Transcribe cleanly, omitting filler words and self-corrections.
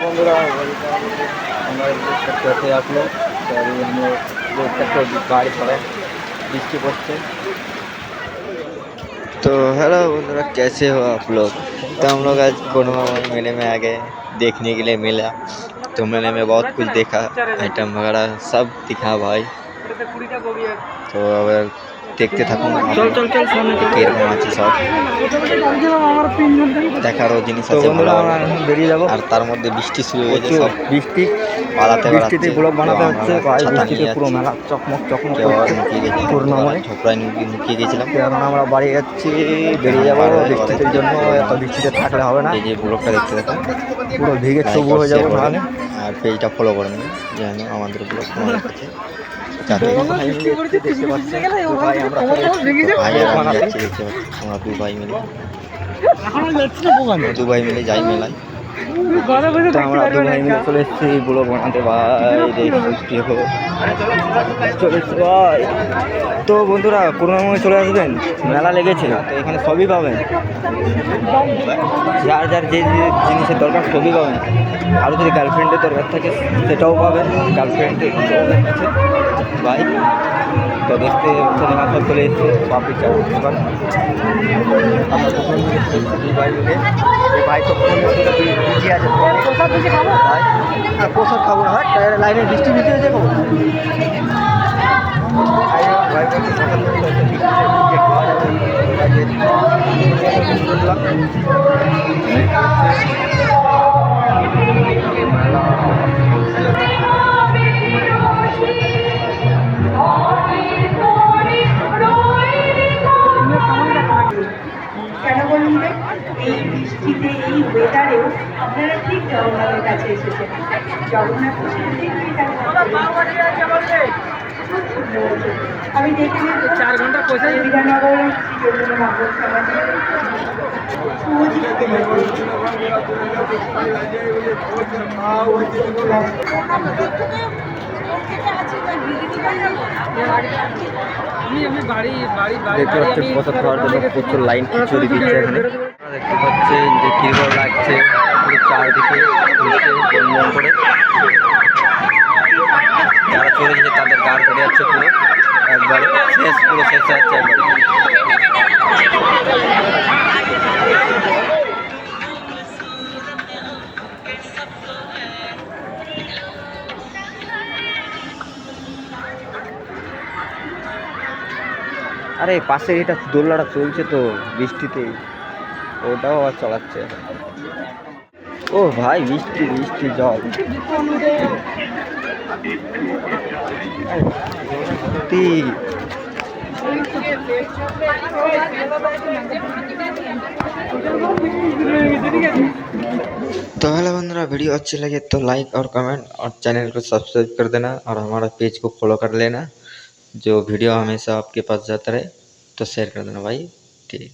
बंधुरा कैसे आप लोग? तो अभी हम लोग रोड तक गाड़ी पड़े बृष्टि पड़ছে। तो हेलो बंधुरा, कैसे हो आप लोग? तो हम लोग आज कोरमा मेले में आ गए देखने के लिए मिला। तो मेले में बहुत कुछ देखा, आइटम वगैरह सब दिखा भाई। तो अगर দেখতে থাকুন কিরকম আছে সব দেখারও জিনিস তো আছে ভালো বন্ধুরা ভালো। আমরা এখন বেরিয়ে যাবো। আর তার মধ্যে বৃষ্টি শুরু হয়েছে, প্রচুর সব বৃষ্টি, পালাতে বৃষ্টিতে বেড়াচ্ছে। ব্লগ তো বানাতে আমরা হচ্ছে ভাই। ছাতা বৃষ্টিতে নিয়ে পুরো যাচ্ছি, মেলা চকমক চকমক কেউ করছে লুকিয়ে গেছিলাম, করুণাময়। ঝোপড়ায় লুকিয়ে গেছিলাম। তো এখন আমরা বাড়ি যাচ্ছি, বেরিয়ে যাবো। বার হয়ে যাবো বৃষ্টিতে জন্য এত বৃষ্টিতে থাকলে হবে না, এই যে ব্লগটা দেখতে থাকুন, পুরো ভিগে লাইক চুবু আর হয়ে শেয়ার যাবো করবেন নাহলে। আর পেজটা ফলো করে নেবেন যেন আমাদের ব্লগ তোমাদের কাছে যাতে। ভাই মিলে এসেছি, দেখতে পাচ্ছেন দু ভাই আমরা চলে এসেছি ভাই আর ব্লগ আমি বানাতে। যাচ্ছি, দেখতে পাচ্ছি আমরা দু ভাই মিলে যাই মেলায়। তো আমরা দু ভাই মিলে চলে এসেছি ব্লগ বানাতে ভাই। দেখো চলে এসেছি ভাই। তো বন্ধুরা করুণাময় চলে আসবেন, মেলা লেগেছে তো এখানে সবই পাবেন। যার যার যে যে জিনিসের দরকার সবই পাবেন। আরও যদি গার্লফ্রেন্ডের দরকার থাকে সেটাও পাবেন। গার্লফ্রেন্ডের আছে ভাই। তো দেখতে সিনেমা সব চলে এসেছে, পাপড়ি চাট দোকান। আমরা দুজন মিলে চলে এসেছি, দুই ভাই মিলে। এই ভাই তো ভিজে আছে ভাই। প্রসাদ খাবো না ভাই, লাইনে বৃষ্টি ভিজে হয়ে যাবো। ভাই বলছে প্রসাদ নিতে হচ্ছে, বৃষ্টিতে ভিজে খাওয়া যাবে না। কেন বলুন তো, এই বৃষ্টিতে এই ওয়েদারেও আপনারা ঠিক জগন্নাথের কাছে এসেছেন। জগন্নাথ আমি দেখে নেব 4 ঘন্টা কোথায় বিধাননগর মঙ্গল সমাজে দেখতে পাচ্ছি প্রসাদ খাওয়ার জন্য প্রচুর লাইন খিচুড়ি দিচ্ছে এখানে। দেখতে পাচ্ছেন যে কীরকম লাগছে, পুরো চারদিকে বন্ধ করে। যারা চলে গেছে তাদের গাড় ফেটে যাচ্ছে পুরো একবারে, পুরো শেষ যাচ্ছে একবারে। আরে পাশে এটা দোলনাটা চলছে তো বৃষ্টিতে, ওটাও আবার চালাচ্ছে। ও ভাই বৃষ্টি বৃষ্টি জল সত্যি। तो हेलो बंधुरा, वीडियो अच्छी लगे तो लाइक और कमेंट और चैनल को सब्सक्राइब कर देना और हमारा पेज को फॉलो कर लेना। जो वीडियो हमेशा आपके पास जाता रहे तो शेयर कर देना भाई। ठीक।